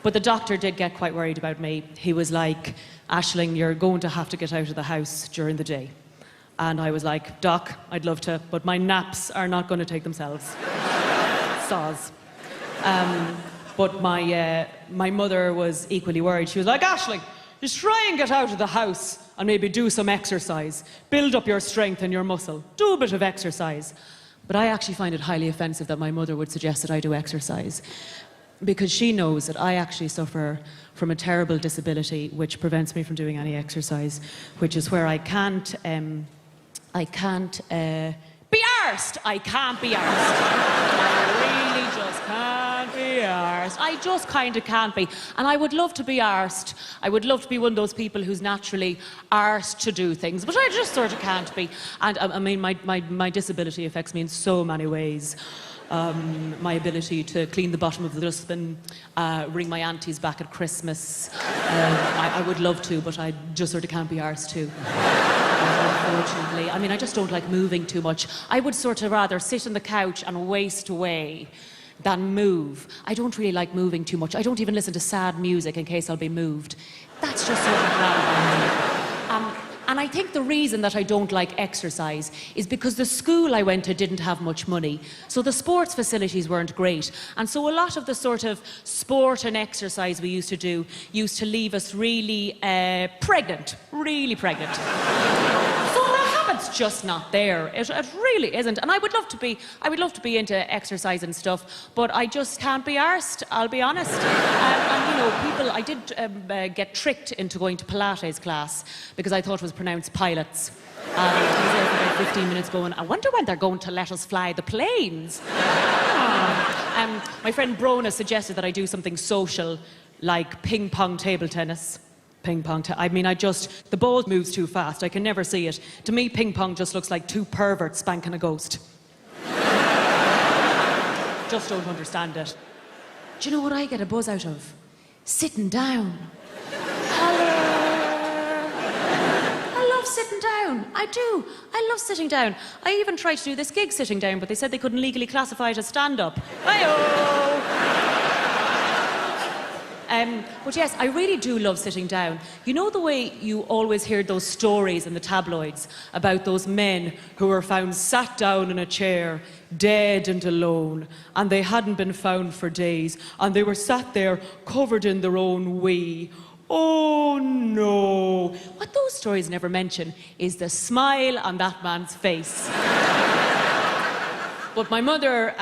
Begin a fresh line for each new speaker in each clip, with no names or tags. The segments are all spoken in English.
But the doctor did get quite worried about me. He was like, Aisling, you're going to have to get out of the house during the day. And I was like, Doc, I'd love to, but my naps are not going to take themselves. Soz. But my mother was equally worried. She was like, Aisling, just try and get out of the house and maybe do some exercise. Build up your strength and your muscle. Do a bit of exercise. But I actually find it highly offensive that my mother would suggest that I do exercise, because she knows that I actually suffer from a terrible disability which prevents me from doing any exercise, which is where I can't be arsed. I can't be arsed. I really just can't be arsed. I just kind of can't be. And I would love to be arsed. I would love to be one of those people who's naturally arsed to do things, but I just sort of can't be. And I mean, my disability affects me in so many ways. My ability to clean the bottom of the dustbin, ring my aunties back at Christmas. I would love to, but I just sort of can't be arsed to. Unfortunately. I mean, I just don't like moving too much. I would sort of rather sit on the couch and waste away than move. I don't really like moving too much. I don't even listen to sad music in case I'll be moved. That's just sort of bad by me. And I think the reason that I don't like exercise is because the school I went to didn't have much money. So the sports facilities weren't great. And so a lot of the sort of sport and exercise we used to do used to leave us really pregnant, really pregnant. So the habit's just not there. It really isn't. And I would love to be into exercise and stuff, but I just can't be arsed, I'll be honest. And you know, I did get tricked into going to Pilates class because I thought it was pronounced pilots. I was there for about 15 minutes going, I wonder when they're going to let us fly the planes. My friend Brona suggested that I do something social, like ping pong table tennis. Ping pong, the ball moves too fast. I can never see it. To me, ping pong just looks like two perverts spanking a ghost. Just don't understand it. Do you know what I get a buzz out of? Sitting down. I love sitting down. I do. I love sitting down. I even tried to do this gig sitting down, but they said they couldn't legally classify it as stand-up. Hi-oh! But yes, I really do love sitting down. You know the way you always hear those stories in the tabloids about those men who were found sat down in a chair, dead and alone, and they hadn't been found for days, and they were sat there covered in their own wee. Oh no. What those stories never mention is the smile on that man's face. But my mother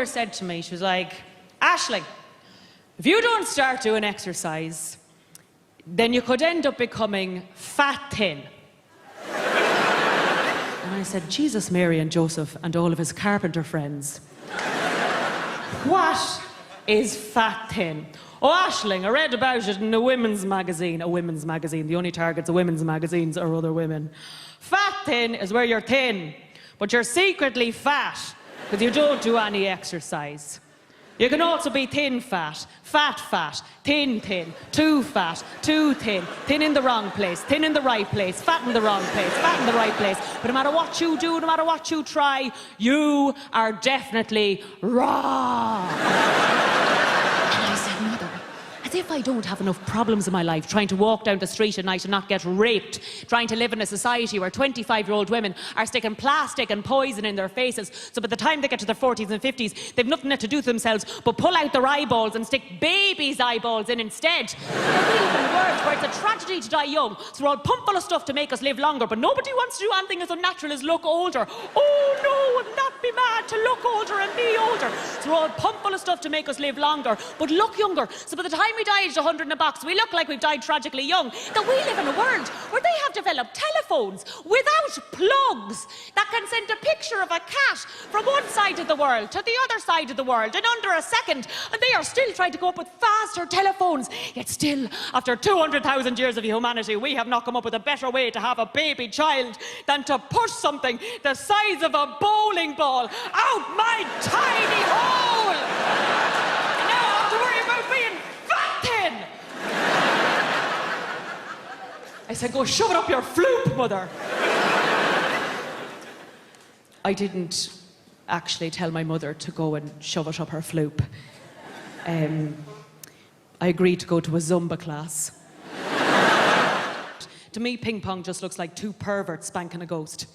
said to me, she was like, Aisling, if you don't start doing exercise, then you could end up becoming fat thin. And I said, Jesus, Mary and Joseph and all of his carpenter friends. What is fat thin? Oh, Aisling, I read about it in a women's magazine. A women's magazine. The only targets of women's magazines are other women. Fat thin is where you're thin, but you're secretly fat because you don't do any exercise. You can also be thin fat, thin, too fat, too thin, thin in the wrong place, thin in the right place, fat in the wrong place, fat in the right place. But no matter what you do, no matter what you try, you are definitely wrong. And I said, Mother, as if I don't have enough problems in my life, trying to walk down the street at night and not get raped, trying to live in a society where 25-year-old women are sticking plastic and poison in their faces, so by the time they get to their 40s and 50s, they've nothing to do to themselves but pull out their eyeballs and stick babies' eyeballs in instead. Or even worse, where it's a tragedy to die young, so we're all pumped full of stuff to make us live longer, but nobody wants to do anything as unnatural as look older. Oh no, would not be mad to look older and be older. So we're all pumped full of stuff to make us live longer, but look younger, so by the time we die aged 100 in a box, we look like we've died tragically young. That we live in a world where they have developed telephones without plugs that can send a picture of a cat from one side of the world to the other side of the world in under a second, and they are still trying to come up with faster telephones. Yet still, after 200,000 years of humanity, we have not come up with a better way to have a baby child than to push something the size of a bowling ball out my tiny hole. And now I have to worry about being fat thin. I said, go shove it up your floop, Mother. I didn't actually tell my mother to go and shove it up her floop. I agreed to go to a Zumba class. To me, ping pong just looks like two perverts spanking a ghost.